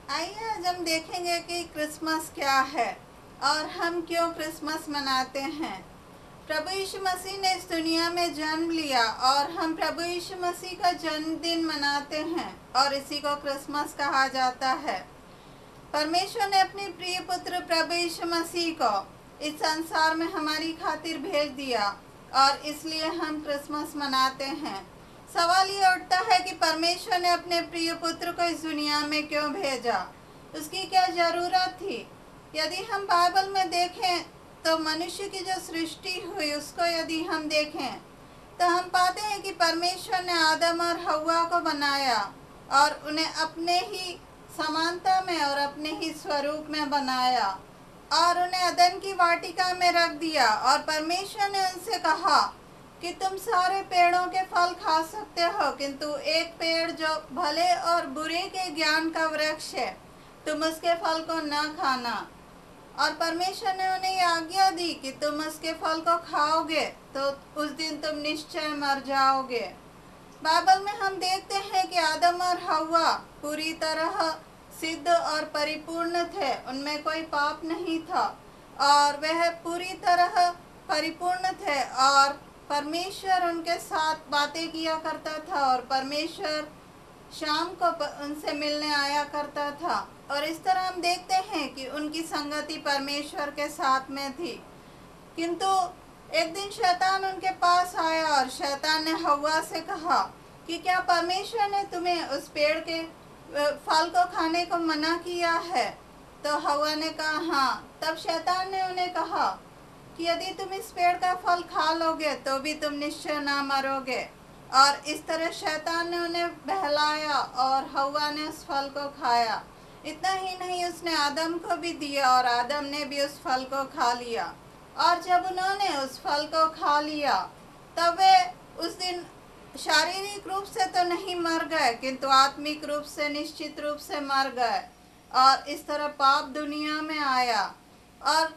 आइए आज हम देखेंगे कि क्रिसमस क्या है और हम क्यों क्रिसमस मनाते हैं। प्रभु यीशु मसीह ने इस दुनिया में जन्म लिया और हम प्रभु यीशु मसीह का जन्मदिन मनाते हैं और इसी को क्रिसमस कहा जाता है। परमेश्वर ने अपने प्रिय पुत्र प्रभु यीशु मसीह को इस संसार में हमारी खातिर भेज दिया और इसलिए हम क्रिसमस मनाते हैं। सवाल ये उठता है कि परमेश्वर ने अपने प्रिय पुत्र को इस दुनिया में क्यों भेजा, उसकी क्या ज़रूरत थी। यदि हम बाइबल में देखें तो मनुष्य की जो सृष्टि हुई उसको यदि हम देखें तो हम पाते हैं कि परमेश्वर ने आदम और हव्वा को बनाया और उन्हें अपने ही समानता में और अपने ही स्वरूप में बनाया और उन्हें अदन की वाटिका में रख दिया। और परमेश्वर ने उनसे कहा कि तुम सारे पेड़ों के फल खा सकते हो, किंतु एक पेड़ जो भले और बुरे के ज्ञान का वृक्ष है, तुम उसके फल को न खाना। और परमेश्वर ने उन्हें ये आज्ञा दी कि तुम उसके फल को खाओगे तो उस दिन तुम निश्चय मर जाओगे। बाइबल में हम देखते हैं कि आदम और हव्वा पूरी तरह सिद्ध और परिपूर्ण थे, उनमें कोई पाप नहीं था और वह पूरी तरह परिपूर्ण थे और परमेश्वर उनके साथ बातें किया करता था और परमेश्वर शाम को उनसे मिलने आया करता था। और इस तरह हम देखते हैं कि उनकी संगति परमेश्वर के साथ में थी। किंतु एक दिन शैतान उनके पास आया और शैतान ने हव्वा से कहा कि क्या परमेश्वर ने तुम्हें उस पेड़ के फल को खाने को मना किया है। तो हव्वा ने कहा हाँ। तब शैतान ने उन्हें कहा कि यदि तुम इस पेड़ का फल खा लोगे तो भी तुम निश्चय ना मरोगे। और इस तरह शैतान ने उन्हें बहलाया और हव्वा ने उस फल को खाया। इतना ही नहीं, उसने आदम को भी दिया और आदम ने भी उस फल को खा लिया। और जब उन्होंने उस फल को खा लिया तब वे उस दिन शारीरिक रूप से तो नहीं मर गए, किंतु आत्मिक रूप से निश्चित रूप से मर गए। और इस तरह पाप दुनिया में आया और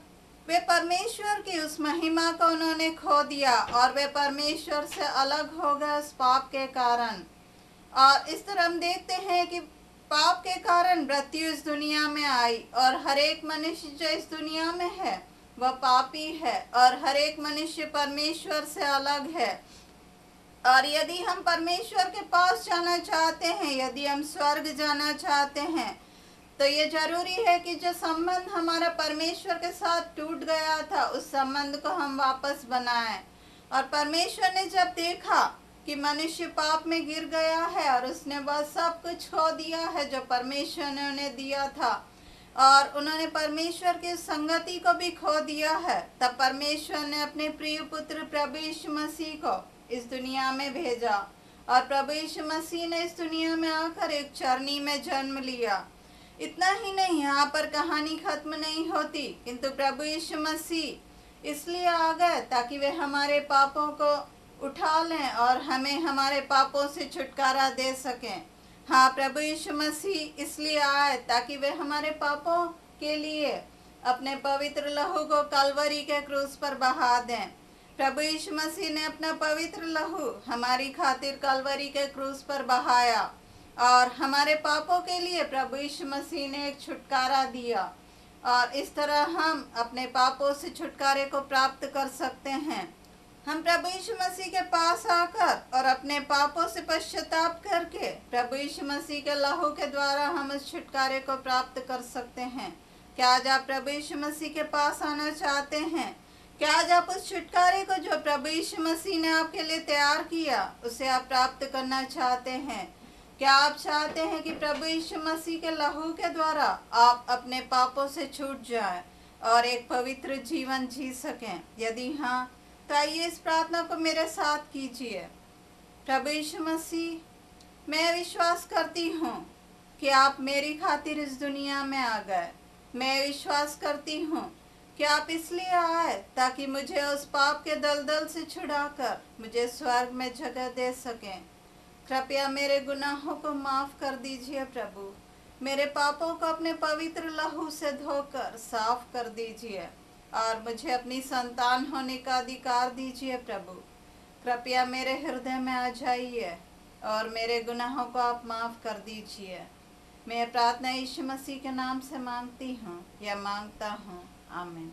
वे परमेश्वर की उस महिमा को उन्होंने खो दिया और वे परमेश्वर से अलग हो गए उस पाप के कारण। और इस तरह हम देखते हैं कि पाप के कारण मृत्यु इस दुनिया में आई और हर एक मनुष्य जो इस दुनिया में है वह पापी है और हर एक मनुष्य परमेश्वर से अलग है। और यदि हम परमेश्वर के पास जाना चाहते हैं, यदि हम स्वर्ग जाना चाहते हैं, तो ये जरूरी है कि जो संबंध हमारा परमेश्वर के साथ टूट गया था उस संबंध को हम वापस बनाएं। और परमेश्वर ने जब देखा कि मनुष्य पाप में गिर गया है और उसने वह सब कुछ खो दिया है जो परमेश्वर ने उन्हें दिया था और उन्होंने परमेश्वर की संगति को भी खो दिया है, तब परमेश्वर ने अपने प्रिय पुत्र प्रभु यीशु मसीह को इस दुनिया में भेजा। और प्रभु यीशु मसीह ने इस दुनिया में आकर एक चरनी में जन्म लिया। इतना ही नहीं, यहाँ पर कहानी खत्म नहीं होती, किंतु प्रभु यीशु मसीह इसलिए आ गए ताकि वे हमारे पापों को उठा लें और हमें हमारे पापों से छुटकारा दे सकें। हाँ, प्रभु यीशु मसीह इसलिए आए ताकि वे हमारे पापों के लिए अपने पवित्र लहू को कलवरी के क्रूस पर बहा दें। प्रभु यीशु मसीह ने अपना पवित्र लहू हमारी खातिर कलवरी के क्रूस पर बहाया और हमारे पापों के लिए प्रभु यीशु मसीह ने एक छुटकारा दिया। और इस तरह हम अपने पापों से छुटकारे को प्राप्त कर सकते हैं। हम प्रभु यीशु मसीह के पास आकर और अपने पापों से पश्चाताप करके प्रभु यीशु मसीह के लहू के द्वारा हम उस छुटकारे को प्राप्त कर सकते हैं। क्या आज आप प्रभु यीशु मसीह के पास आना चाहते हैं? क्या आज आप उस छुटकारे को जो प्रभु यीशु मसीह ने आपके लिए तैयार किया उसे आप प्राप्त करना चाहते हैं? क्या आप चाहते हैं कि प्रभु यीशु मसीह के लहू के द्वारा आप अपने पापों से छूट जाएं और एक पवित्र जीवन जी सकें? यदि हाँ, तो आइए इस प्रार्थना को मेरे साथ कीजिए। प्रभु यीशु मसीह, मैं विश्वास करती हूँ कि आप मेरी खातिर इस दुनिया में आ गए। मैं विश्वास करती हूँ कि आप इसलिए आए ताकि मुझे उस पाप के दलदल से छुड़ाकर मुझे स्वर्ग में जगह दे सकें। कृपया मेरे गुनाहों को माफ़ कर दीजिए प्रभु। मेरे पापों को अपने पवित्र लहू से धोकर साफ कर दीजिए और मुझे अपनी संतान होने का अधिकार दीजिए प्रभु। कृपया मेरे हृदय में आ जाइए और मेरे गुनाहों को आप माफ़ कर दीजिए। मैं प्रार्थना यीशु मसीह के नाम से मांगती हूँ या मांगता हूँ, आमीन।